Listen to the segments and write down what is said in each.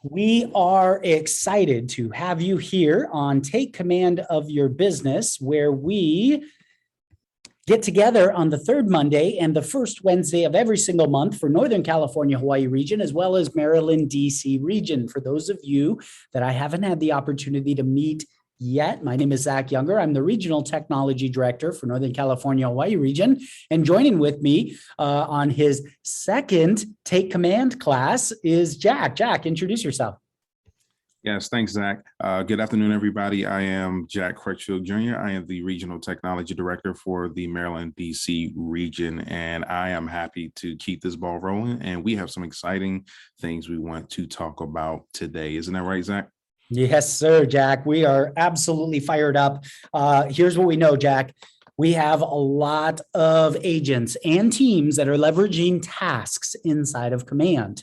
We are excited to have you here on Take Command of Your Business, where we get together on the third Monday and the first Wednesday of every single month for Northern California, Hawaii region, as well as Maryland, DC region. For those of you that I haven't had the opportunity to meet yet, my name is Zach Younger. I'm the Regional Technology Director for Northern California, Hawaii region. And joining with me on his second Take Command class is Jack. Jack, introduce yourself. Yes, thanks, Zach. Good afternoon, everybody. I am Jack Crutchfield Jr. I am the Regional Technology Director for the Maryland, DC region, and I am happy to keep this ball rolling. And we have some exciting things we want to talk about today. Isn't that right, Zach? Yes, sir, Jack. We are absolutely fired up. Here's what we know, Jack. We have a lot of agents and teams that are leveraging tasks inside of Command.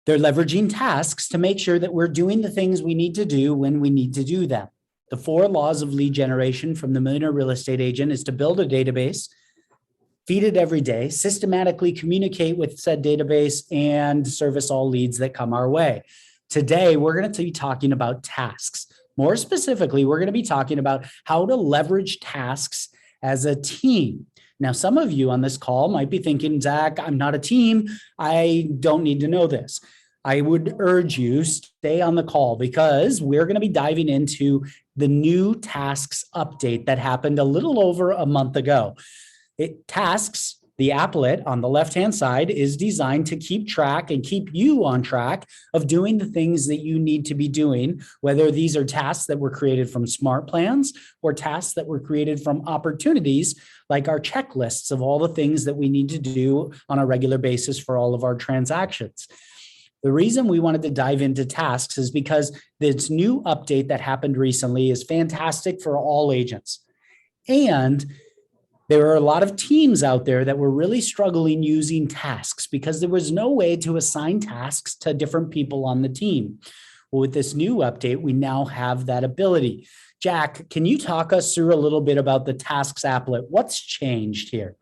They're leveraging tasks to make sure that we're doing the things we need to do when we need to do them. The 4 laws of lead generation from the Millionaire Real Estate Agent is to build a database, feed it every day, systematically communicate with said database, and service all leads that come our way. Today, we're going to be talking about tasks. More specifically, we're going to be talking about how to leverage tasks as a team. Now, some of you on this call might be thinking, Zach, I'm not a team. I don't need to know this. I would urge you stay on the call because we're going to be diving into the new tasks update that happened a little over a month ago. Tasks, the applet on the left-hand side, is designed to keep track and keep you on track of doing the things that you need to be doing, whether these are tasks that were created from smart plans or tasks that were created from opportunities, like our checklists of all the things that we need to do on a regular basis for all of our transactions. The reason we wanted to dive into tasks is because this new update that happened recently is fantastic for all agents. And there are a lot of teams out there that were really struggling using tasks because there was no way to assign tasks to different people on the team. Well, with this new update, we now have that ability. Jack, can you talk us through a little bit about the tasks applet? What's changed here?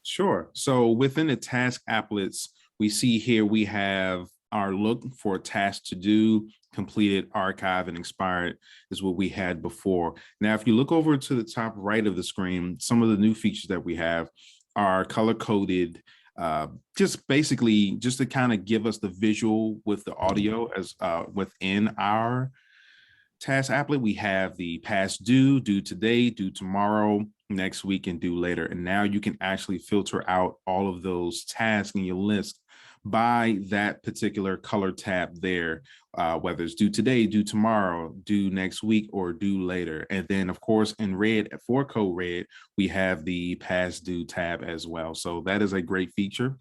Sure. So within the task applets, we see here we have our look for tasks to do, completed, archive, and expired is what we had before. Now, if you look over to the top right of the screen, some of the new features that we have are color-coded, just basically just to kind of give us the visual with the audio as within our task applet. We have the past due, due today, due tomorrow, next week, and due later. And now you can actually filter out all of those tasks in your list by that particular color tab there, whether it's due today, due tomorrow, due next week, or due later. And then, of course, in red, for code red, we have the past due tab as well. So that is a great feature.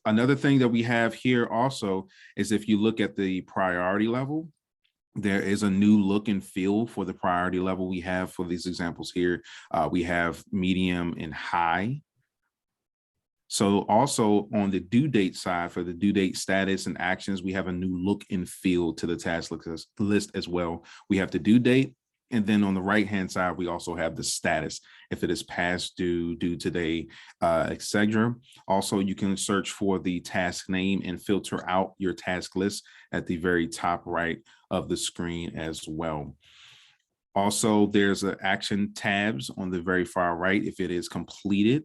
Another thing that we have here also is if you look at the priority level, there is a new look and feel for the priority level we have for these examples here. We have medium and high. So also on the due date side, for the due date status and actions, we have a new look and feel to the task list as well. We have the due date, and then on the right-hand side, we also have the status, if it is past due, due today, etc. Also, you can search for the task name and filter out your task list at the very top right of the screen as well. Also, there's an action tabs on the very far right if it is completed,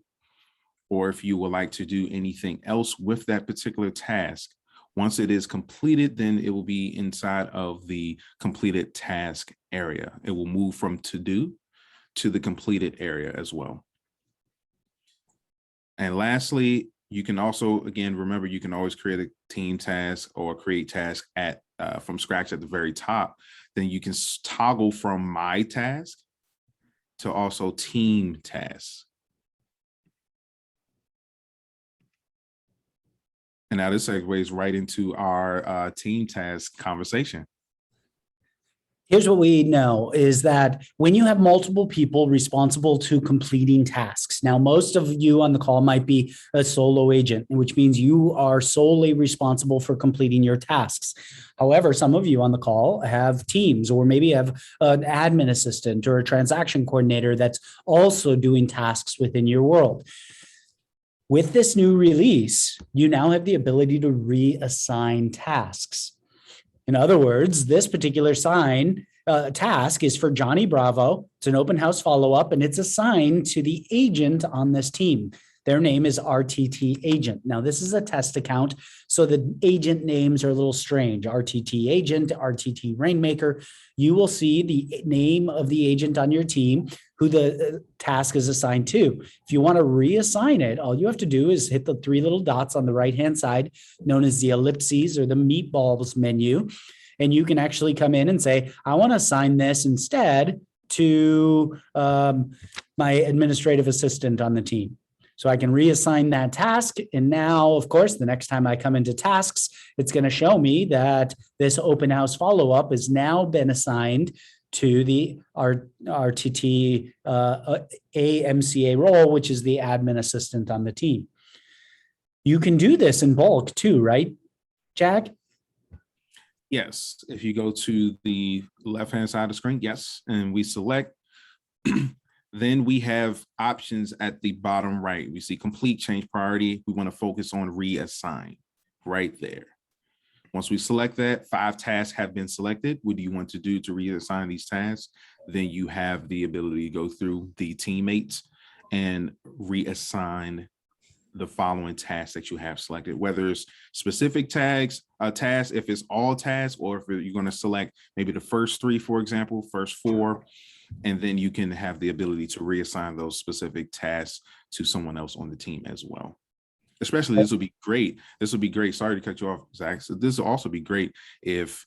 or if you would like to do anything else with that particular task. Once it is completed, then it will be inside of the completed task area. It will move from to do to the completed area as well. And lastly, you can also, again, remember, you can always create a team task or create task at from scratch at the very top. Then you can toggle from my task to also team tasks. And now this segues right into our team task conversation. Here's what we know is that when you have multiple people responsible to completing tasks, now most of you on the call might be a solo agent, which means you are solely responsible for completing your tasks. However, some of you on the call have teams, or maybe have an admin assistant or a transaction coordinator that's also doing tasks within your world. With this new release, you now have the ability to reassign tasks. In other words, this particular task is for Johnny Bravo. It's an open house follow-up, and it's assigned to the agent on this team. Their name is RTT agent. Now, this is a test account, so the agent names are a little strange. RTT agent, RTT Rainmaker. You will see the name of the agent on your team, who the task is assigned to. If you want to reassign it, all you have to do is hit the three little dots on the right-hand side, known as the ellipses or the meatballs menu. And you can actually come in and say, I want to assign this instead to my administrative assistant on the team. So I can reassign that task. And now, of course, the next time I come into tasks, it's going to show me that this open house follow-up has now been assigned to the RTT AMCA role, which is the admin assistant on the team. You can do this in bulk too, right, Jack? Yes. If you go to the left-hand side of the screen, yes, and we select, then we have options at the bottom right. We see complete change priority. We want to focus on reassign right there. Once we select that, 5 tasks have been selected. What do you want to do to reassign these tasks? Then you have the ability to go through the teammates and reassign the following tasks that you have selected, whether it's specific tasks, if it's all tasks, or if you're going to select maybe the first 3, for example, first 4, and then you can have the ability to reassign those specific tasks to someone else on the team as well. Especially, this would be great. This would be great. Sorry to cut you off, Zach. So this will also be great if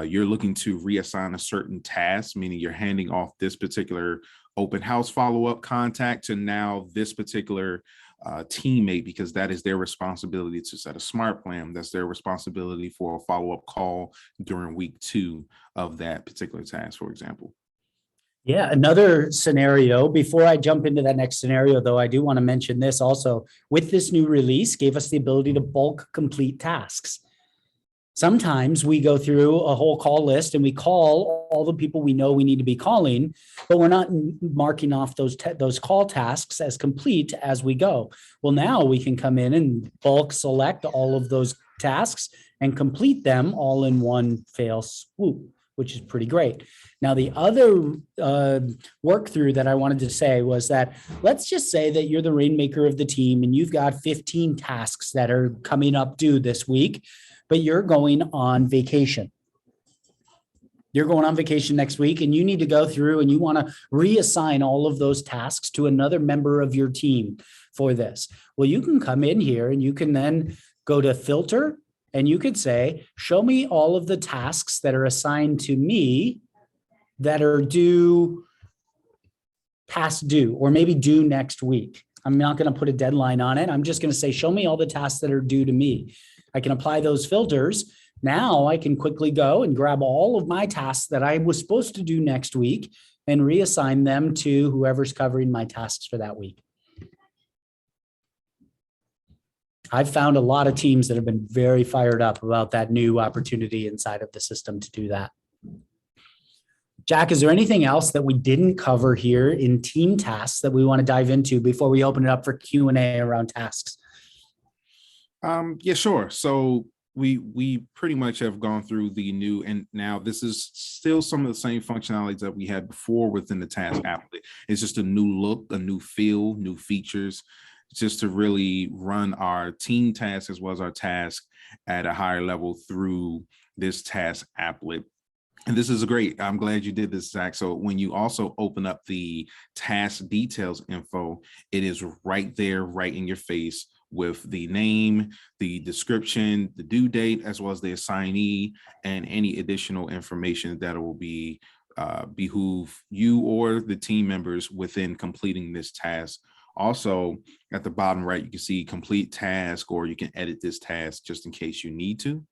you're looking to reassign a certain task, meaning you're handing off this particular open house follow-up contact to now this particular teammate, because that is their responsibility to set a smart plan. That's their responsibility for a follow-up call during week 2 of that particular task, for example. Yeah, another scenario, before I jump into that next scenario, though, I do want to mention this also. With this new release, gave us the ability to bulk complete tasks. Sometimes we go through a whole call list and we call all the people we know we need to be calling, but we're not marking off those call tasks as complete as we go. Well, now we can come in and bulk select all of those tasks and complete them all in one fell swoop, which is pretty great. Now, the other work through that I wanted to say was that, let's just say that you're the rainmaker of the team and you've got 15 tasks that are coming up due this week, but you're going on vacation. You're going on vacation next week and you need to go through and you want to reassign all of those tasks to another member of your team for this. Well, you can come in here and you can then go to filter and you could say, show me all of the tasks that are assigned to me that are due, past due, or maybe due next week. I'm not going to put a deadline on it. I'm just going to say, show me all the tasks that are due to me. I can apply those filters. Now I can quickly go and grab all of my tasks that I was supposed to do next week and reassign them to whoever's covering my tasks for that week. I've found a lot of teams that have been very fired up about that new opportunity inside of the system to do that. Jack, is there anything else that we didn't cover here in team tasks that we want to dive into before we open it up for Q&A around tasks? Yeah, sure. So we pretty much have gone through the new, and now this is still some of the same functionalities that we had before within the task applet. It's just a new look, a new feel, new features, just to really run our team tasks as well as our task at a higher level through this task applet. And this is great. I'm glad you did this, Zach. So when you also open up the task details info, it is right there, right in your face, with the name, the description, the due date, as well as the assignee, and any additional information that will be behoove you or the team members within completing this task. Also, at the bottom right, you can see complete task, or you can edit this task just in case you need to.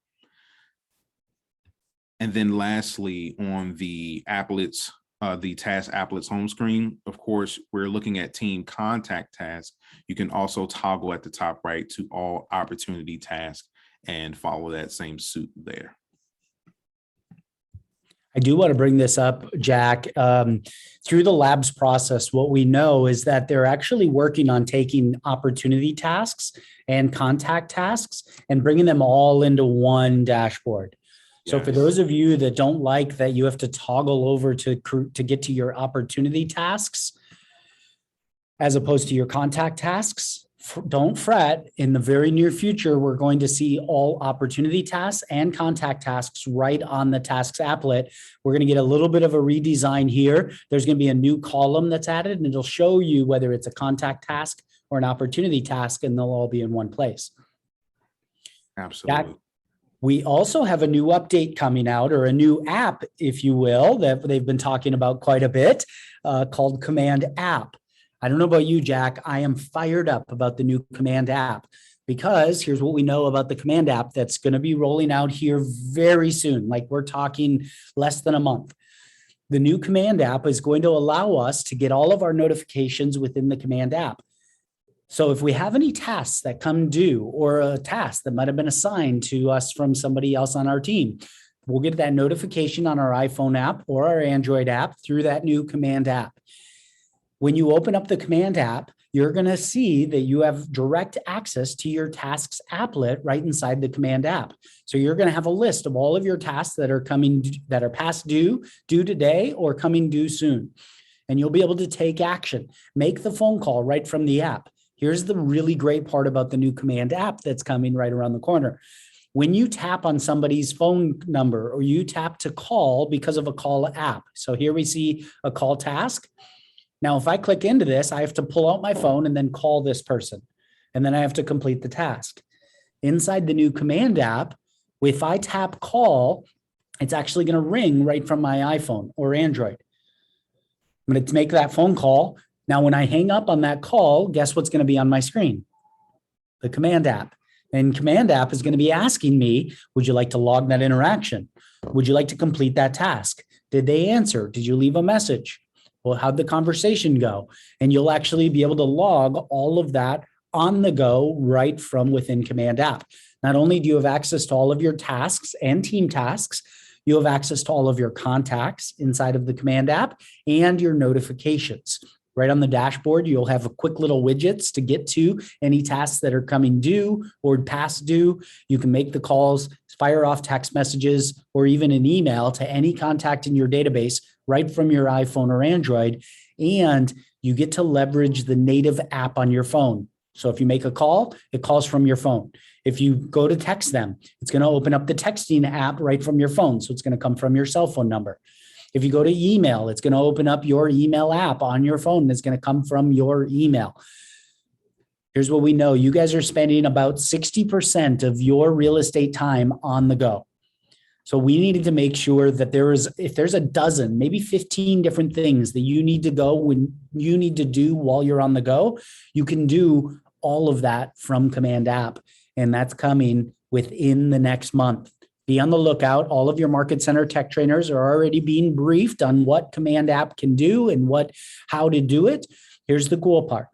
And then lastly, on the applets, the task applets home screen, of course, we're looking at team contact tasks. You can also toggle at the top right to all opportunity tasks and follow that same suit there. I do want to bring this up, Jack. Through the labs process, what we know is that they're actually working on taking opportunity tasks and contact tasks and bringing them all into one dashboard. So for Yes. those of you that don't like that you have to toggle over to get to your opportunity tasks as opposed to your contact tasks, don't fret. In the very near future, we're going to see all opportunity tasks and contact tasks right on the tasks applet. We're going to get a little bit of a redesign here. There's going to be a new column that's added, and it'll show you whether it's a contact task or an opportunity task, and they'll all be in one place. Absolutely. We also have a new update coming out, or a new app, if you will, that they've been talking about quite a bit, called Command App. I don't know about you, Jack. I am fired up about the new Command App, because here's what we know about the Command App that's going to be rolling out here very soon. Like, we're talking less than a month. The new Command App is going to allow us to get all of our notifications within the Command App. So if we have any tasks that come due, or a task that might have been assigned to us from somebody else on our team, we'll get that notification on our iPhone app or our Android app through that new Command App. When you open up the Command App, you're going to see that you have direct access to your tasks applet right inside the Command App. So you're going to have a list of all of your tasks that are coming, that are past due, due today, or coming due soon. And you'll be able to take action, make the phone call right from the app. Here's the really great part about the new Command App that's coming right around the corner. When you tap on somebody's phone number, or you tap to call because of a call app. So here we see a call task. Now, if I click into this, I have to pull out my phone and then call this person. And then I have to complete the task. Inside the new Command App, if I tap call, it's actually going to ring right from my iPhone or Android. I'm going to make that phone call. Now, when I hang up on that call, guess what's going to be on my screen? The Command App. And Command App is going to be asking me, would you like to log that interaction? Would you like to complete that task? Did they answer? Did you leave a message? Well, how'd the conversation go? And you'll actually be able to log all of that on the go right from within Command App. Not only do you have access to all of your tasks and team tasks, you have access to all of your contacts inside of the Command App and your notifications. Right on the dashboard, you'll have a quick little widgets to get to any tasks that are coming due or past due. You can make the calls, fire off text messages, or even an email to any contact in your database right from your iPhone or Android. And you get to leverage the native app on your phone. So if you make a call, it calls from your phone. If you go to text them, it's going to open up the texting app right from your phone. So it's going to come from your cell phone number. If you go to email, it's going to open up your email app on your phone. It's going to come from your email. Here's what we know. You guys are spending about 60% of your real estate time on the go. So we needed to make sure that if there's a dozen, maybe 15 different things that you need to go when you need to do while you're on the go, you can do all of that from Command App. And that's coming within the next month. Be on the lookout. All of your Market Center tech trainers are already being briefed on what Command App can do and how to do it. Here's the cool part.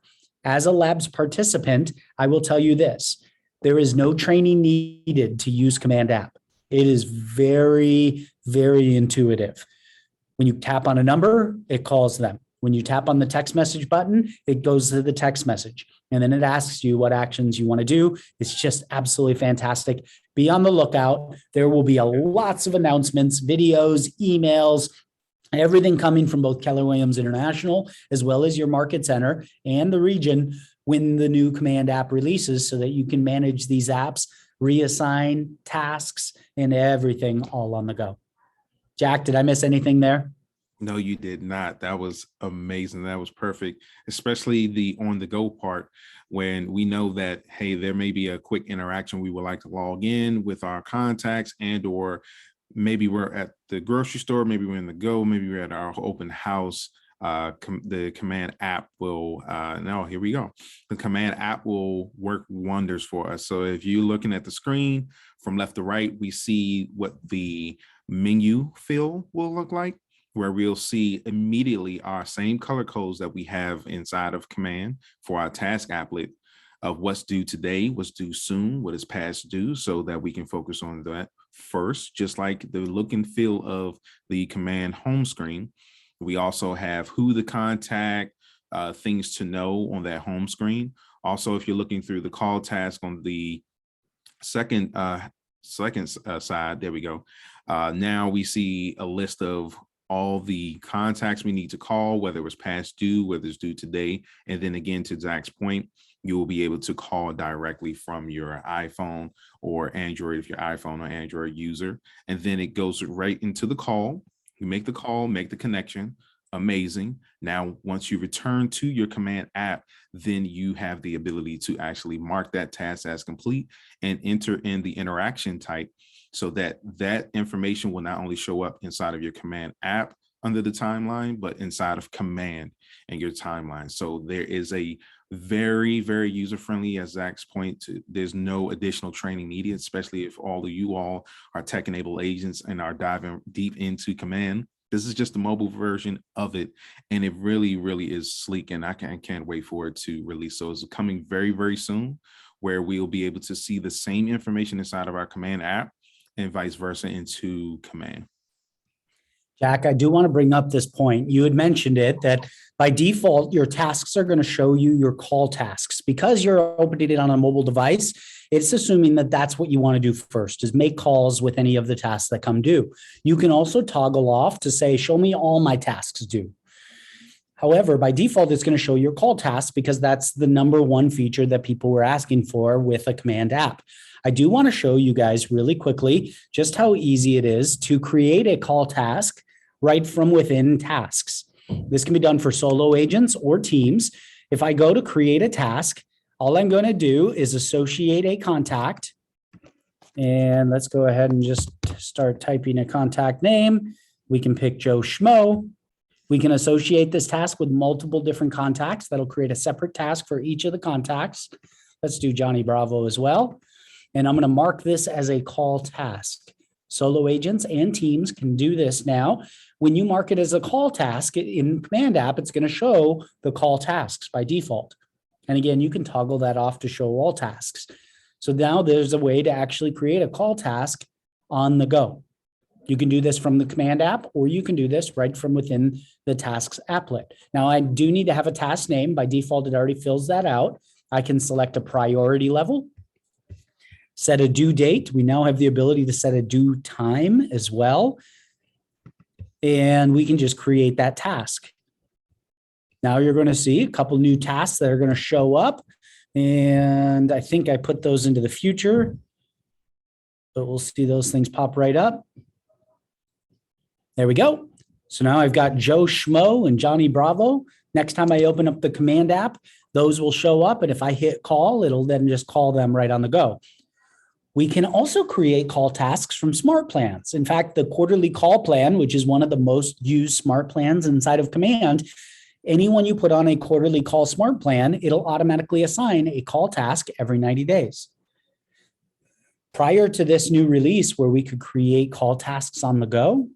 As a Labs participant, I will tell you this. There is no training needed to use Command App. It is very, very intuitive. When you tap on a number, it calls them. When you tap on the text message button, it goes to the text message. And then it asks you what actions you want to do. It's just absolutely fantastic. Be on the lookout. There will be lots of announcements, videos, emails, everything coming from both Keller Williams International, as well as your Market Center and the region when the new Command App releases, so that you can manage these apps, reassign tasks, and everything all on the go. Jack, did I miss anything there? No, you did not. That was amazing. That was perfect, especially the on the go part, when we know that, hey, there may be a quick interaction. We would like to log in with our contacts, and or maybe we're at the grocery store, maybe we're in the go, maybe we're at our open house. The Command App will, here we go. The Command App will work wonders for us. So if you're looking at the screen from left to right, we see what the menu fill will look like, where we'll see immediately our same color codes that we have inside of Command for our task applet of what's due today, what's due soon, what is past due, so that we can focus on that first, just like the look and feel of the Command home screen. We also have who the contact, things to know on that home screen. Also, if you're looking through the call task on the second second side, there we go. Now we see a list of all the contacts we need to call, whether it was past due, whether it's due today. And then again, to Zach's point, you will be able to call directly from your iPhone or Android if you're iPhone or Android user. And then it goes right into the call. You make the call, make the connection. Amazing. Now, once you return to your command app, then you have the ability to actually mark that task as complete and enter in the interaction type so that that information will not only show up inside of your command app under the timeline, but inside of command and your timeline. So there is a very, very user-friendly, as Zach's point to, there's no additional training needed, especially if all of you all are tech-enabled agents and are diving deep into command. This is just the mobile version of it, and it really, really is sleek, and I can't wait for it to release. So it's coming very, very soon, where we'll be able to see the same information inside of our command app and vice versa into command. Jack, I do want to bring up this point. You had mentioned it, that by default, your tasks are going to show you your call tasks. Because you're opening it on a mobile device, it's assuming that that's what you want to do first, is make calls with any of the tasks that come due. You can also toggle off to say, show me all my tasks due. However, by default, it's going to show your call tasks because that's the number one feature that people were asking for with a command app. I do want to show you guys really quickly just how easy it is to create a call task right from within tasks. This can be done for solo agents or teams. If I go to create a task, all I'm going to do is associate a contact. And let's go ahead and just start typing a contact name. We can pick Joe Schmo. We can associate this task with multiple different contacts. That'll create a separate task for each of the contacts. Let's do Johnny Bravo as well. And I'm going to mark this as a call task. Solo agents and teams can do this now. When you mark it as a call task in Command App, it's going to show the call tasks by default. And again, you can toggle that off to show all tasks. So now there's a way to actually create a call task on the go. You can do this from the Command App, or you can do this right from within the Tasks applet. Now, I do need to have a task name. By default, it already fills that out. I can select a priority level. Set a due date. We now have the ability to set a due time as well. And we can just create that task. Now you're going to see a couple new tasks that are going to show up. And I think I put those into the future. But we'll see those things pop right up. There we go. So now I've got Joe Schmo and Johnny Bravo. Next time I open up the Command App, those will show up. And if I hit call, it'll then just call them right on the go. We can also create call tasks from smart plans. In fact, the quarterly call plan, which is one of the most used smart plans inside of Command, anyone you put on a quarterly call smart plan, it'll automatically assign a call task every 90 days. Prior to this new release where we could create call tasks on the go,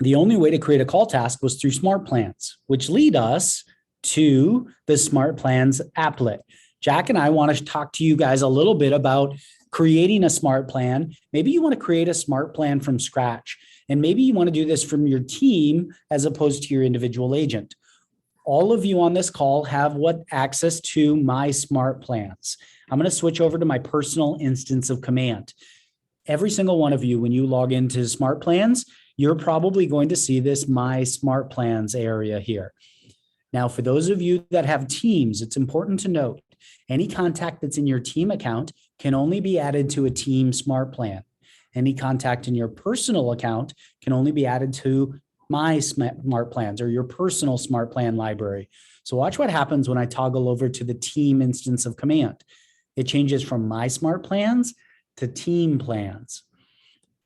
the only way to create a call task was through smart plans, which lead us to the smart plans applet. Jack and I want to talk to you guys a little bit about creating a smart plan. Maybe you want to create a smart plan from scratch, and maybe you want to do this from your team as opposed to your individual agent. All of you on this call have access to my smart plans. I'm going to switch over to my personal instance of Command. Every single one of you, when you log into smart plans, you're probably going to see this My Smart Plans area here. Now, for those of you that have teams, it's important to note any contact that's in your team account can only be added to a team smart plan. Any contact in your personal account can only be added to My Smart Plans or your personal smart plan library. So watch what happens when I toggle over to the team instance of Command. It changes from My Smart Plans to Team Plans.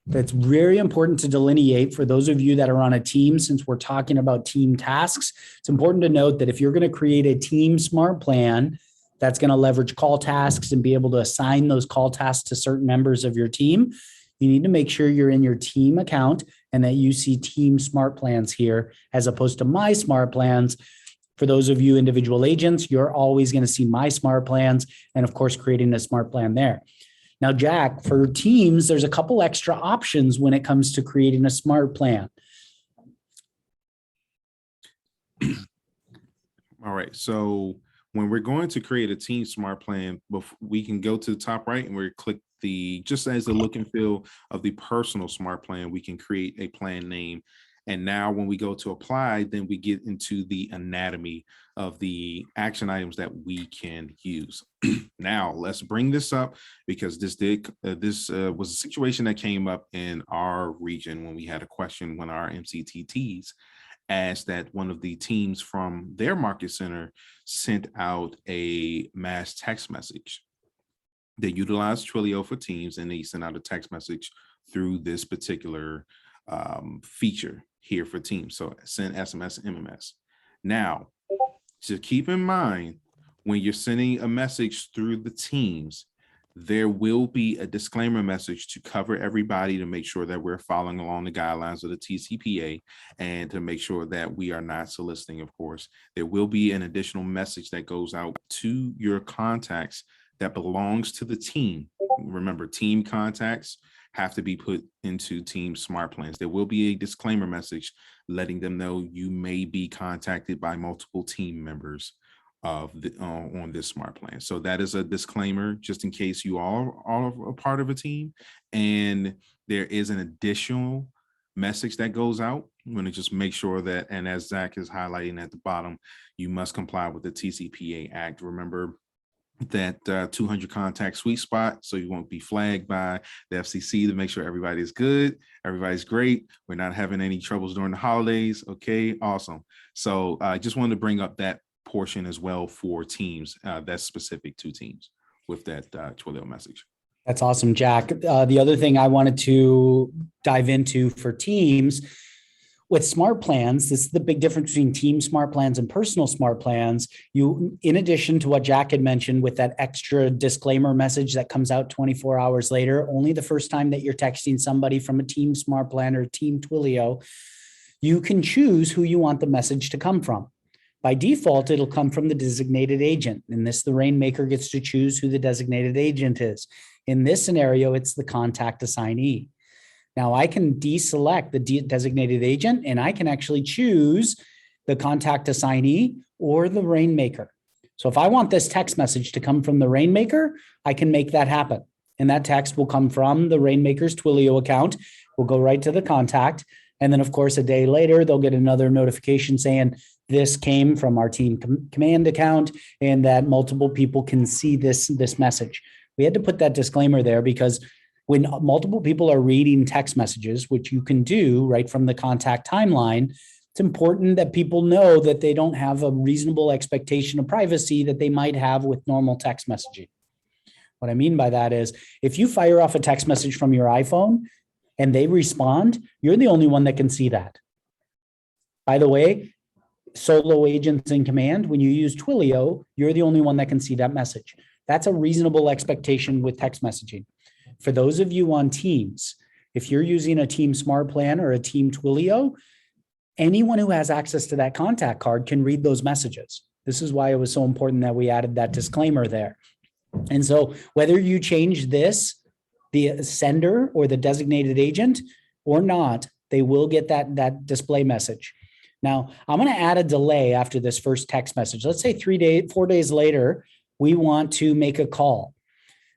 That's very important to delineate for those of you that are on a team. Since we're talking about team tasks, it's important to note that if you're going to create a team smart plan that's going to leverage call tasks and be able to assign those call tasks to certain members of your team, you need to make sure you're in your team account and that you see team smart plans here as opposed to My Smart Plans. For those of you individual agents, you're always going to see My Smart Plans and, of course, creating a smart plan there. Now, Jack, for teams, there's a couple extra options when it comes to creating a smart plan. All right. So when we're going to create a team smart plan, we can go to the top right and we click just as the look and feel of the personal smart plan, we can create a plan name. And now when we go to apply, then we get into the anatomy of the action items that we can use. Now let's bring this up because this was a situation that came up in our region when we had a question when our MCTTs asked that one of the teams from their market center sent out a mass text message. They utilized Twilio for Teams, and they sent out a text message through this particular feature here for Teams. So send SMS, MMS. Now, to keep in mind, when you're sending a message through the Teams, there will be a disclaimer message to cover everybody to make sure that we're following along the guidelines of the TCPA and to make sure that we are not soliciting, of course. There will be an additional message that goes out to your contacts that belongs to the team. Remember, team contacts have to be put into team smart plans. There will be a disclaimer message letting them know you may be contacted by multiple team members of the on this smart plan. So that is a disclaimer just in case you all are a part of a team. And there is an additional message that goes out. I'm going to just make sure that, and as Zach is highlighting at the bottom, you must comply with the TCPA Act. Remember that 200 contact sweet spot, so you won't be flagged by the FCC to make sure everybody is good, everybody's great, we're not having any troubles during the holidays. Okay, awesome. So I just wanted to bring up that portion as well for teams that's specific to teams with that Twilio message. That's awesome, Jack. The other thing I wanted to dive into for teams with smart plans, this is the big difference between team smart plans and personal smart plans. You, in addition to what Jack had mentioned with that extra disclaimer message that comes out 24 hours later, only the first time that you're texting somebody from a team smart plan or team Twilio, you can choose who you want the message to come from. By default, it'll come from the designated agent. In this, the rainmaker gets to choose who the designated agent is. In this scenario, it's the contact assignee. Now I can deselect the designated agent and I can actually choose the contact assignee or the rainmaker. So if I want this text message to come from the rainmaker, I can make that happen. And that text will come from the rainmaker's Twilio account. We'll go right to the contact. And then of course, a day later, they'll get another notification saying this came from our team command account and that multiple people can see this message. We had to put that disclaimer there because when multiple people are reading text messages, which you can do right from the contact timeline, it's important that people know that they don't have a reasonable expectation of privacy that they might have with normal text messaging. What I mean by that is if you fire off a text message from your iPhone and they respond, you're the only one that can see that. By the way, solo agents in command, when you use Twilio, you're the only one that can see that message. That's a reasonable expectation with text messaging. For those of you on Teams, if you're using a Team Smart Plan or a Team Twilio, anyone who has access to that contact card can read those messages. This is why it was so important that we added that disclaimer there. And so whether you change this, the sender or the designated agent or not, they will get that display message. Now, I'm going to add a delay after this first text message. Let's say 4 days later, we want to make a call.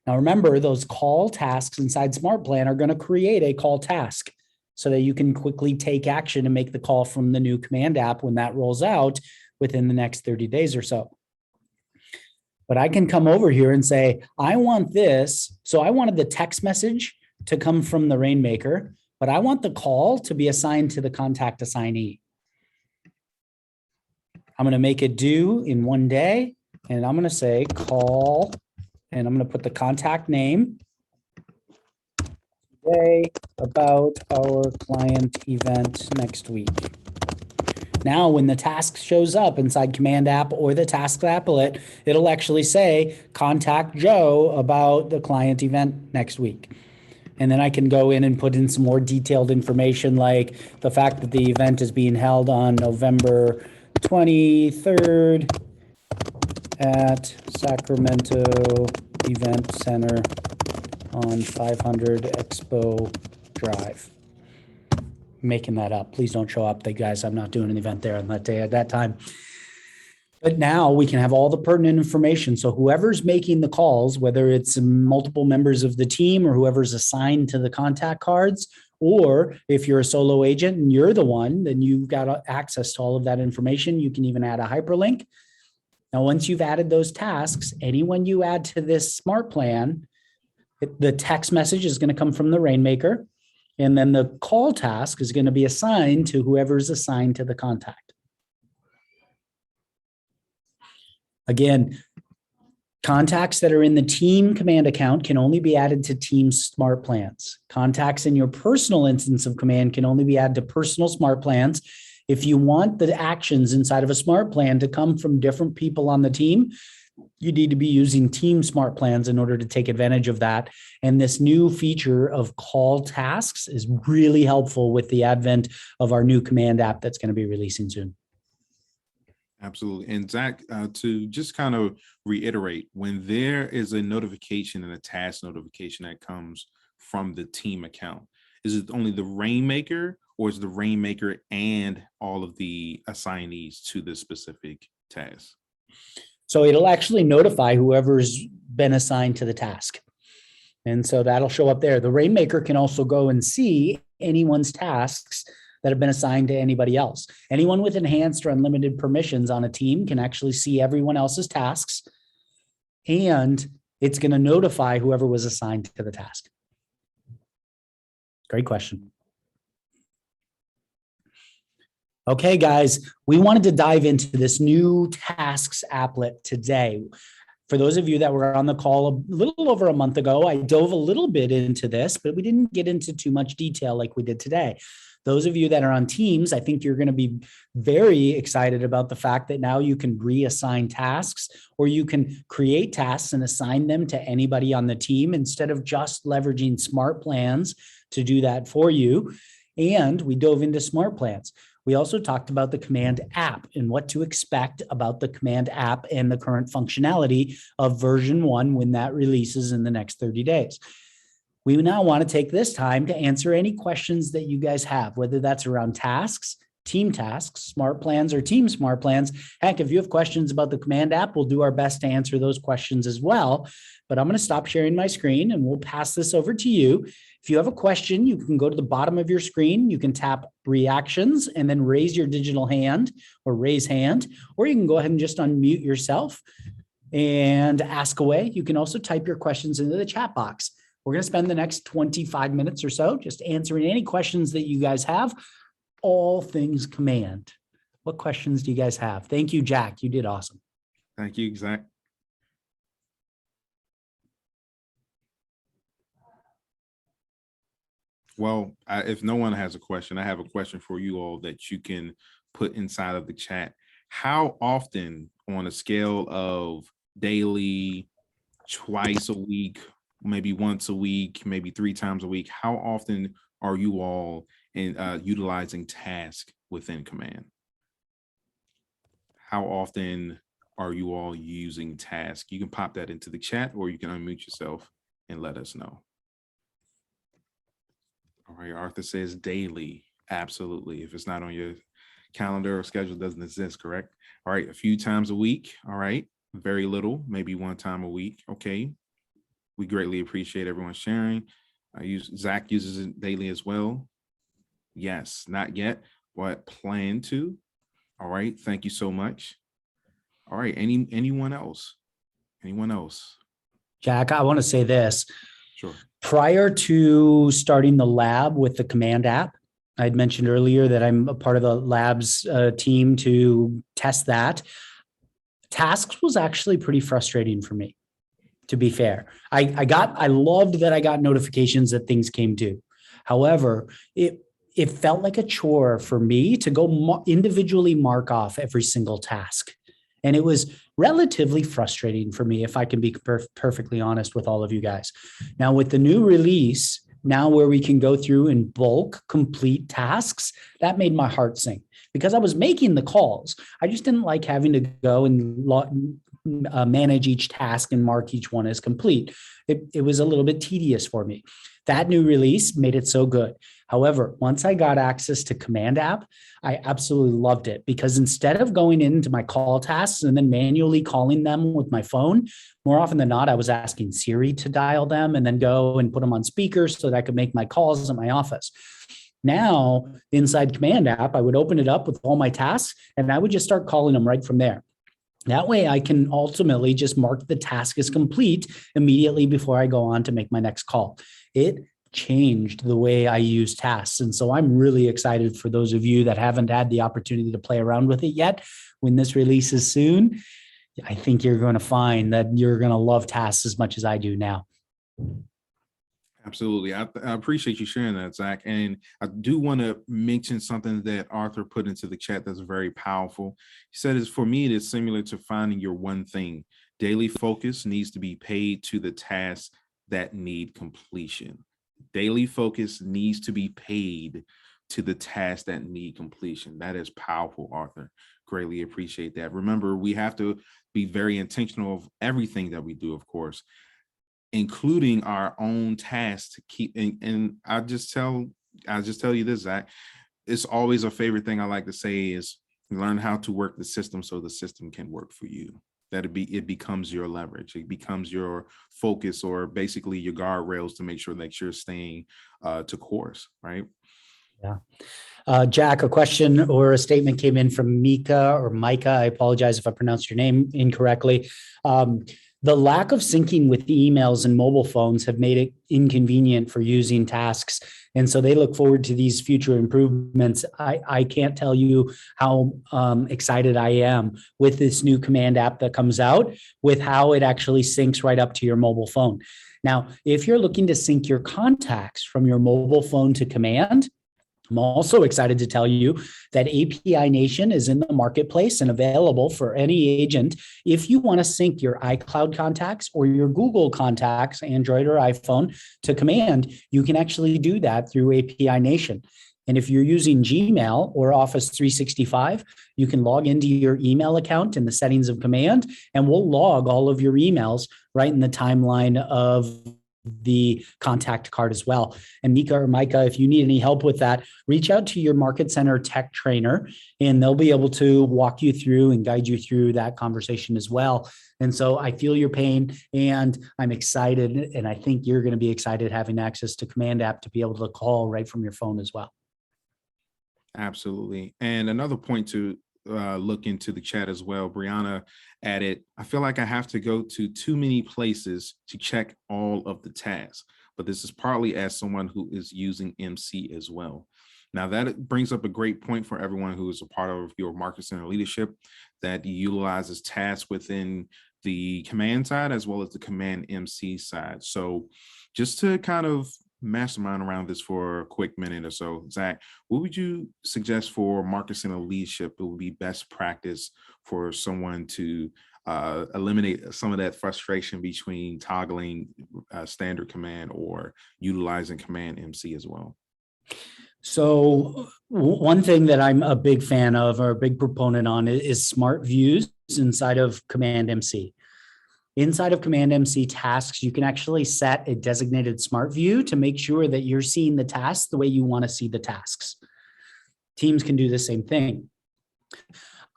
Now, remember, those call tasks inside Smart Plan are going to create a call task so that you can quickly take action and make the call from the new command app when that rolls out within the next 30 days or so. But I can come over here and say, I want this. So I wanted the text message to come from the rainmaker, but I want the call to be assigned to the contact assignee. I'm going to make it due in 1 day, and I'm going to say call. And I'm going to put the contact name today about our client event next week. Now, when the task shows up inside Command App or the task applet, it'll actually say contact Joe about the client event next week. And then I can go in and put in some more detailed information like the fact that the event is being held on November 23rd at Sacramento Event Center on 500 Expo Drive. Making that up. Please don't show up, guys. I'm not doing an event there on that day at that time. But now we can have all the pertinent information. So whoever's making the calls, whether it's multiple members of the team or whoever's assigned to the contact cards, or if you're a solo agent and you're the one, then you've got access to all of that information. You can even add a hyperlink. Now, once you've added those tasks, anyone you add to this smart plan, the text message is going to come from the Rainmaker, and then the call task is going to be assigned to whoever's assigned to the contact. Again, contacts that are in the team command account can only be added to team smart plans. Contacts in your personal instance of command can only be added to personal smart plans. If you want the actions inside of a smart plan to come from different people on the team, you need to be using team smart plans in order to take advantage of that. And this new feature of call tasks is really helpful with the advent of our new command app that's going to be releasing soon. Absolutely. And Zach, to just kind of reiterate, when there is a notification and a task notification that comes from the team account, is it only the Rainmaker, or is the Rainmaker and all of the assignees to this specific task? So it'll actually notify whoever's been assigned to the task. And so that'll show up there. The Rainmaker can also go and see anyone's tasks that have been assigned to anybody else. Anyone with enhanced or unlimited permissions on a team can actually see everyone else's tasks, and it's going to notify whoever was assigned to the task. Great question. Okay, guys, we wanted to dive into this new tasks applet today. For those of you that were on the call a little over a month ago, I dove a little bit into this, but we didn't get into too much detail like we did today. Those of you that are on teams, I think you're going to be very excited about the fact that now you can reassign tasks, or you can create tasks and assign them to anybody on the team instead of just leveraging smart plans to do that for you. And we dove into smart plans. We also talked about the command app and what to expect about the command app and the current functionality of version 1 when that releases in the next 30 days. We now want to take this time to answer any questions that you guys have, whether that's around tasks, team tasks, smart plans, or team smart plans. Heck, if you have questions about the command app, we'll do our best to answer those questions as well. But I'm going to stop sharing my screen and we'll pass this over to you. If you have a question, you can go to the bottom of your screen. You can tap reactions and then raise your digital hand or raise hand, or you can go ahead and just unmute yourself and ask away. You can also type your questions into the chat box. We're going to spend the next 25 minutes or so just answering any questions that you guys have, all things command. What questions do you guys have? Thank you, Jack. You did awesome. Thank you, Zach. Well, if no one has a question, I have a question for you all that you can put inside of the chat. How often, on a scale of daily, twice a week, maybe once a week, maybe 3 times a week, how often are you all utilizing task within command? How often are you all using task? You can pop that into the chat, or you can unmute yourself and let us know. All right, Arthur says daily. Absolutely. If it's not on your calendar or schedule, doesn't exist, correct? All right, a few times a week. All right, very little, maybe 1 time a week. Okay. We greatly appreciate everyone sharing. Zach uses it daily as well. Yes, not yet, but plan to. All right, thank you so much. All right, anyone else? Anyone else? Jack, I want to say this. Sure. Prior to starting the lab with the command app, I'd mentioned earlier that I'm a part of the labs team to test that. Tasks was actually pretty frustrating for me, to be fair. I loved that I got notifications that things came due. However, it felt like a chore for me to go individually mark off every single task. And it was relatively frustrating for me, if I can be perfectly honest with all of you guys. Now, with the new release, now where we can go through and bulk complete tasks, that made my heart sing, because I was making the calls. I just didn't like having to go and manage each task and mark each one as complete. It was a little bit tedious for me. That new release made it so good. However, once I got access to Command app, I absolutely loved it because instead of going into my call tasks and then manually calling them with my phone, more often than not, I was asking Siri to dial them and then go and put them on speaker so that I could make my calls at my office. Now, inside Command app, I would open it up with all my tasks and I would just start calling them right from there. That way I can ultimately just mark the task as complete immediately before I go on to make my next call. It changed the way I use tasks. And so I'm really excited for those of you that haven't had the opportunity to play around with it yet. When this releases soon, I think you're going to find that you're going to love tasks as much as I do now. Absolutely. I appreciate you sharing that, Zach. And I do want to mention something that Arthur put into the chat that's very powerful. He said, "Is for me, it is similar to finding your one thing. Daily focus needs to be paid to the tasks that need completion." Daily focus needs to be paid to the tasks that need completion. That is powerful, Arthur. Greatly appreciate that. Remember, we have to be very intentional of everything that we do, of course, including our own tasks to keep. And I'll just tell you this, Zach, it's always a favorite thing I like to say is learn how to work the system so the system can work for you. It becomes your leverage. It becomes your focus, or basically your guardrails to make sure that you're staying to course, right? Yeah. Jack, a question or a statement came in from Mika or Micah. I apologize if I pronounced your name incorrectly. The lack of syncing with the emails and mobile phones have made it inconvenient for using tasks. And so they look forward to these future improvements. I can't tell you how excited I am with this new Command app that comes out, with how it actually syncs right up to your mobile phone. Now, if you're looking to sync your contacts from your mobile phone to Command, I'm also excited to tell you that API Nation is in the marketplace and available for any agent. If you want to sync your iCloud contacts or your Google contacts, Android or iPhone, to Command, you can actually do that through API Nation. And if you're using Gmail or Office 365, you can log into your email account in the settings of Command, and we'll log all of your emails right in the timeline of the contact card as well. And Mika or Micah, if you need any help with that, reach out to your Market Center tech trainer, and they'll be able to walk you through and guide you through that conversation as well. And so I feel your pain, and I'm excited, and I think you're going to be excited having access to Command app to be able to call right from your phone as well. Absolutely. And another point to look into the chat as well, Brianna added, "I feel like I have to go to too many places to check all of the tasks, but this is partly as someone who is using MC as well." Now that brings up a great point for everyone who is a part of your Market Center leadership that utilizes tasks within the Command side as well as the Command MC side. So just to kind of mastermind around this for a quick minute or so, Zach, what would you suggest for Market Center leadership? It would be best practice for someone to eliminate some of that frustration between toggling standard Command or utilizing Command MC as well? So one thing that I'm a big fan of, or a big proponent on, is smart views inside of Command MC. Inside of Command MC tasks, you can actually set a designated smart view to make sure that you're seeing the tasks the way you want to see the tasks. Teams can do the same thing.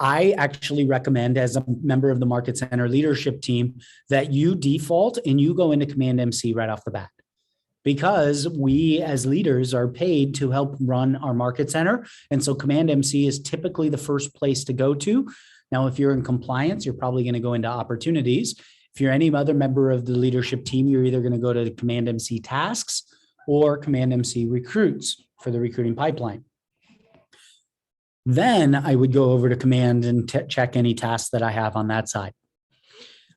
I actually recommend, as a member of the Market Center leadership team, that you default and you go into Command MC right off the bat, because we as leaders are paid to help run our Market Center. And so Command MC is typically the first place to go to. Now, if you're in compliance, you're probably going to go into opportunities. If you're any other member of the leadership team, you're either going to go to Command MC tasks or Command MC recruits for the recruiting pipeline. Then I would go over to Command and check any tasks that I have on that side.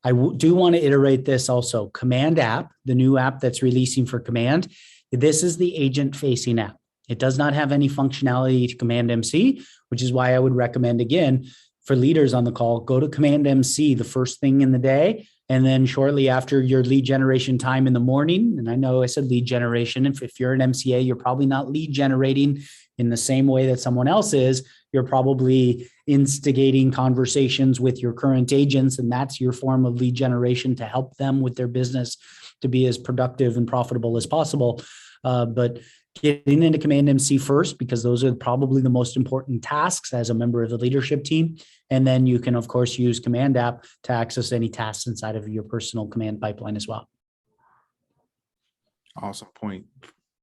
I do want to iterate this also. Command app, the new app that's releasing for Command, this is the agent-facing app. It does not have any functionality to Command MC, which is why I would recommend, again, for leaders on the call, go to Command MC the first thing in the day, and then shortly after your lead generation time in the morning. And I know I said lead generation. If you're an MCA, you're probably not lead generating in the same way that someone else is. You're probably instigating conversations with your current agents, and that's your form of lead generation to help them with their business to be as productive and profitable as possible. But getting into Command MC first, because those are probably the most important tasks as a member of the leadership team. And then you can, of course, use Command App to access any tasks inside of your personal command pipeline as well. Awesome point.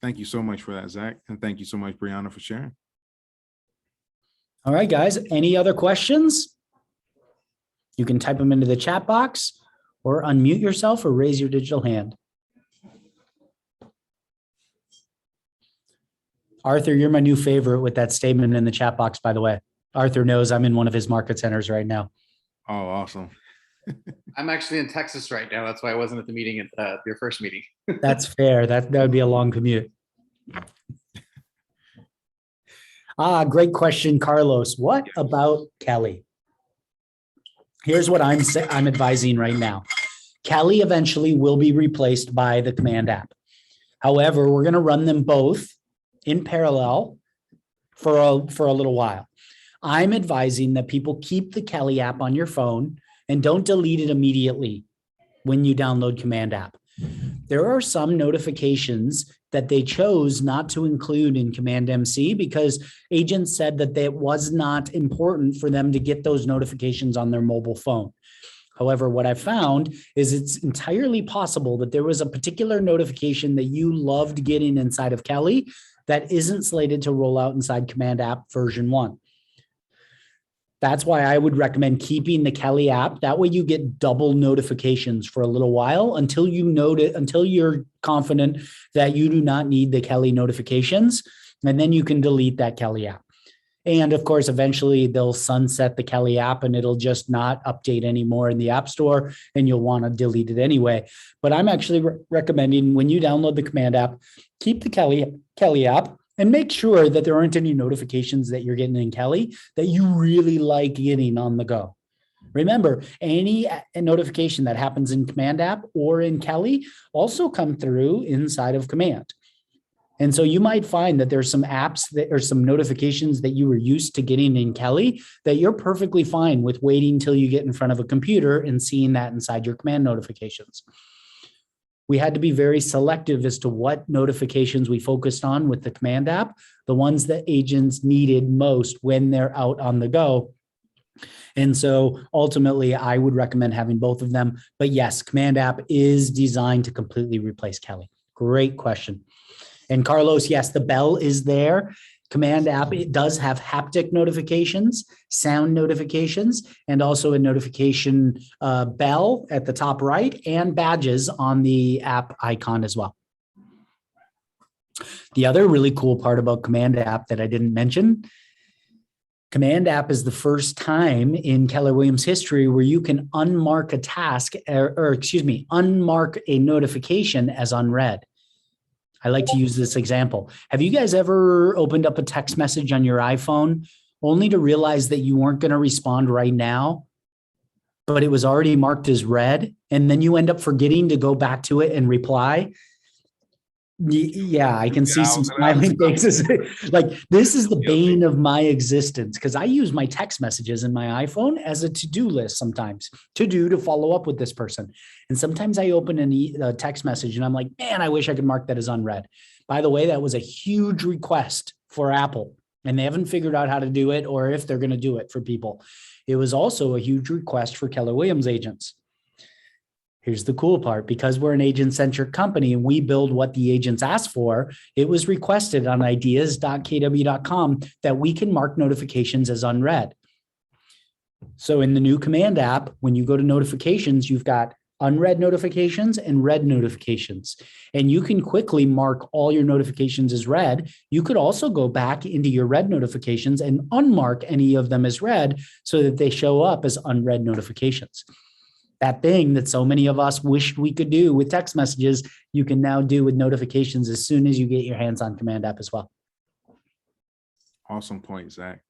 Thank you so much for that, Zach. And thank you so much, Brianna, for sharing. All right, guys, any other questions? You can type them into the chat box or unmute yourself or raise your digital hand. Arthur, you're my new favorite with that statement in the chat box, by the way. Arthur knows I'm in one of his market centers right now. Oh, awesome. I'm actually in Texas right now. That's why I wasn't at the meeting at your first meeting. That's fair. That would be a long commute. Great question, Carlos. What about Kelly? Here's what I'm advising right now. Kelly eventually will be replaced by the Command App. However, we're going to run them both in parallel for a little while. I'm advising that people keep the Kelly app on your phone and don't delete it immediately when you download Command App. There are some notifications that they chose not to include in Command MC because agents said that it was not important for them to get those notifications on their mobile phone. However, what I found is it's entirely possible that there was a particular notification that you loved getting inside of Kelly that isn't slated to roll out inside Command App version 1. That's why I would recommend keeping the Kelly app. That way you get double notifications for a little while until you're confident that you do not need the Kelly notifications. And then you can delete that Kelly app. And of course, eventually they'll sunset the Kelly app and it'll just not update anymore in the App Store and you'll want to delete it anyway. But I'm actually recommending when you download the Command App, keep the Kelly app and make sure that there aren't any notifications that you're getting in Kelly that you really like getting on the go. Remember, any notification that happens in Command App or in Kelly also come through inside of Command. And so you might find that there's some apps that or some notifications that you were used to getting in Kelly that you're perfectly fine with waiting until you get in front of a computer and seeing that inside your Command notifications. We had to be very selective as to what notifications we focused on with the Command App, the ones that agents needed most when they're out on the go. And so ultimately, I would recommend having both of them. But yes, Command App is designed to completely replace Kelly. Great question. And Carlos, yes, the bell is there. Command App, it does have haptic notifications, sound notifications, and also a notification bell at the top right and badges on the app icon as well. The other really cool part about Command App that I didn't mention, Command App is the first time in Keller Williams history where you can unmark a task unmark a notification as unread. I like to use this example. Have you guys ever opened up a text message on your iPhone only to realize that you weren't going to respond right now, but it was already marked as read, and then you end up forgetting to go back to it and reply? Yeah, I can see some smiling faces. Like, this is the bane of my existence because I use my text messages in my iPhone as a to-do list sometimes, to follow up with this person. And sometimes I open a text message and I'm like, man, I wish I could mark that as unread. By the way, that was a huge request for Apple, and they haven't figured out how to do it or if they're going to do it for people. It was also a huge request for Keller Williams agents. Here's the cool part. Because we're an agent-centric company and we build what the agents ask for, it was requested on ideas.kw.com that we can mark notifications as unread. So in the new Command App, when you go to notifications, you've got unread notifications and read notifications. And you can quickly mark all your notifications as read. You could also go back into your read notifications and unmark any of them as read so that they show up as unread notifications. That thing that so many of us wished we could do with text messages, you can now do with notifications as soon as you get your hands on Command App as well. Awesome point, Zach.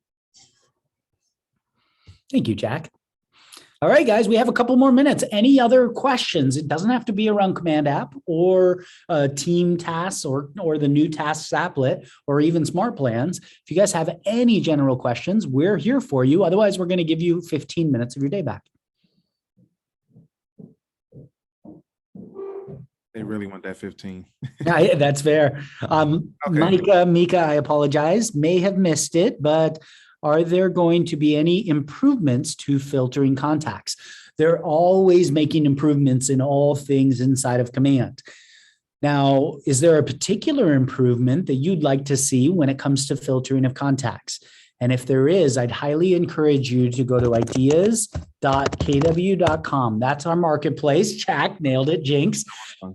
Thank you, Jack. All right, guys, we have a couple more minutes. Any other questions? It doesn't have to be around Command App or team tasks or the new tasks applet or even smart plans. If you guys have any general questions, we're here for you. Otherwise, we're going to give you 15 minutes of your day back. They really want that 15. Yeah, that's fair. Okay. Mika, I apologize, may have missed it, but are there going to be any improvements to filtering contacts? They're always making improvements in all things inside of Command. Now, is there a particular improvement that you'd like to see when it comes to filtering of contacts? And if there is, I'd highly encourage you to go to ideas.kw.com. That's our marketplace. Jack nailed it, Jinx.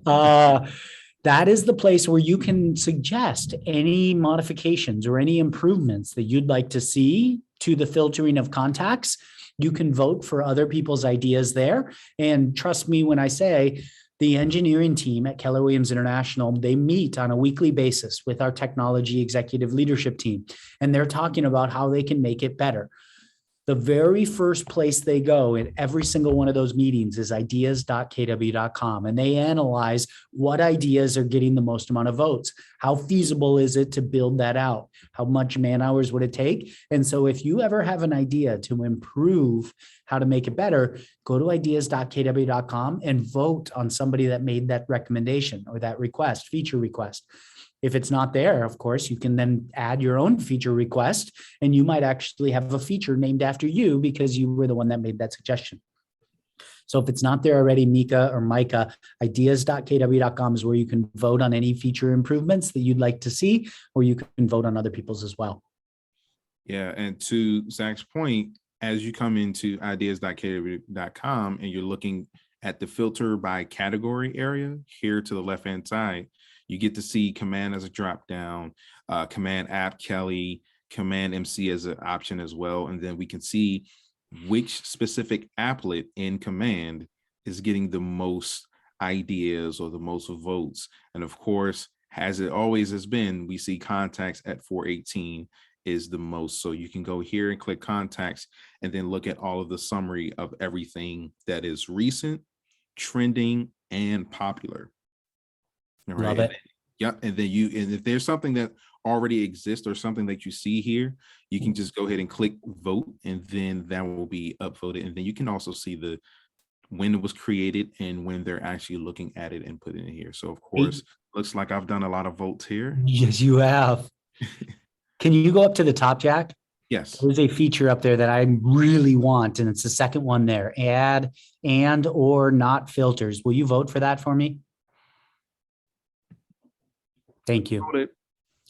That is the place where you can suggest any modifications or any improvements that you'd like to see to the filtering of contacts. You can vote for other people's ideas there. And trust me when I say the engineering team at Keller Williams International, they meet on a weekly basis with our technology executive leadership team, and they're talking about how they can make it better. The very first place they go in every single one of those meetings is ideas.kw.com, and they analyze what ideas are getting the most amount of votes. How feasible is it to build that out? How much man hours would it take? And so if you ever have an idea to improve how to make it better, go to ideas.kw.com and vote on somebody that made that recommendation or that request, feature request. If it's not there, of course, you can then add your own feature request, and you might actually have a feature named after you because you were the one that made that suggestion. So if it's not there already, Mika or Micah, ideas.kw.com is where you can vote on any feature improvements that you'd like to see, or you can vote on other people's as well. Yeah, and to Zach's point, as you come into ideas.kw.com and you're looking at the filter by category area here to the left-hand side, you get to see Command as a drop down, Command App Kelly, Command MC as an option as well. And then we can see which specific applet in Command is getting the most ideas or the most votes. And of course, as it always has been, we see contacts at 418 is the most. So you can go here and click contacts and then look at all of the summary of everything that is recent, trending, and popular. All right. Love it. Yeah. And then and if there's something that already exists or something that you see here, you can just go ahead and click vote, and then that will be upvoted. And then you can also see when it was created and when they're actually looking at it and put it in here. So of course, looks like I've done a lot of votes here. Yes, you have. Can you go up to the top, Jack? Yes. There's a feature up there that I really want, and it's the second one there. Add and or not filters. Will you vote for that for me? Thank you.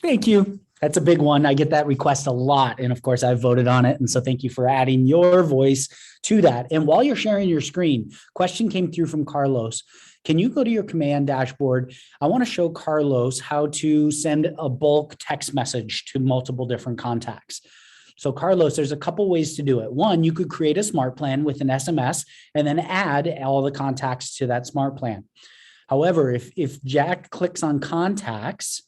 Thank you. That's a big one. I get that request a lot. And of course, I voted on it. And so thank you for adding your voice to that. And while you're sharing your screen, question came through from Carlos. Can you go to your command dashboard? I want to show Carlos how to send a bulk text message to multiple different contacts. So Carlos, there's a couple ways to do it. One, you could create a smart plan with an SMS and then add all the contacts to that smart plan. However, if Jack clicks on contacts,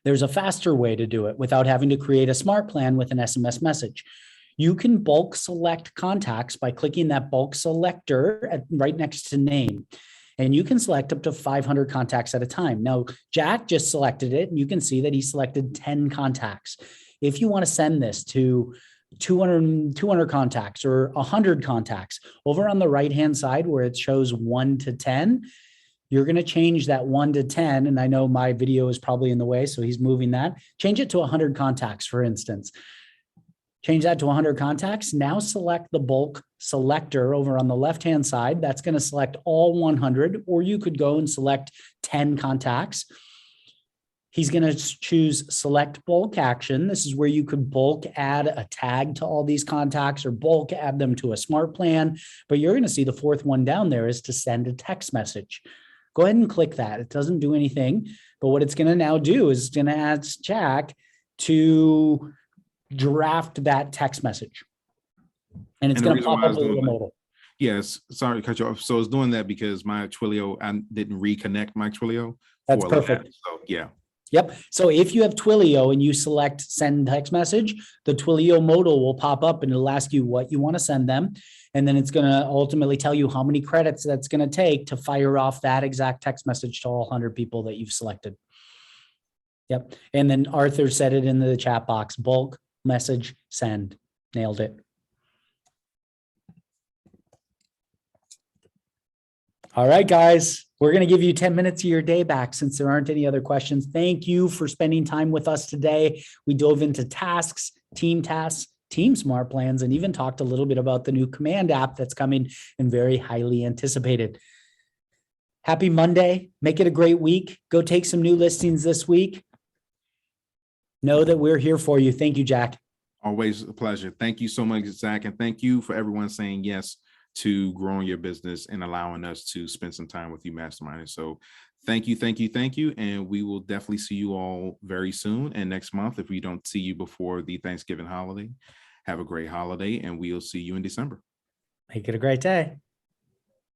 there's a faster way to do it without having to create a smart plan with an SMS message. You can bulk select contacts by clicking that bulk selector right next to name. And you can select up to 500 contacts at a time. Now, Jack just selected it, and you can see that he selected 10 contacts. If you want to send this to 200 contacts or 100 contacts, over on the right-hand side where it shows 1 to 10, you're going to change that 1 to 10. And I know my video is probably in the way, so he's moving that. Change it to 100 contacts, for instance. Change that to 100 contacts. Now select the bulk selector over on the left-hand side. That's going to select all 100, or you could go and select 10 contacts. He's going to choose select bulk action. This is where you could bulk add a tag to all these contacts or bulk add them to a smart plan. But you're going to see the fourth one down there is to send a text message. Go ahead and click that. It doesn't do anything, but what it's going to now do is it's going to ask Jack to draft that text message. And it's going to pop up a little modal. Yes, sorry to cut you off. So it's doing that because my Twilio, I didn't reconnect my Twilio. That's perfect. So yeah. Yep. So if you have Twilio and you select send text message, the Twilio modal will pop up and it'll ask you what you want to send them. And then it's going to ultimately tell you how many credits that's going to take to fire off that exact text message to all 100 people that you've selected. Yep. And then Arthur said it in the chat box, bulk message send. Nailed it. All right, guys, we're going to give you 10 minutes of your day back since there aren't any other questions. Thank you for spending time with us today. We dove into tasks, team smart plans, and even talked a little bit about the new command app that's coming and very highly anticipated. Happy Monday. Make it a great week. Go take some new listings this week. Know that we're here for you. Thank you, Jack. Always a pleasure. Thank you so much, Zach. And thank you for everyone saying yes to growing your business and allowing us to spend some time with you masterminding. So thank you, thank you, thank you. And we will definitely see you all very soon. And next month, if we don't see you before the Thanksgiving holiday, have a great holiday and we'll see you in December. Make it a great day.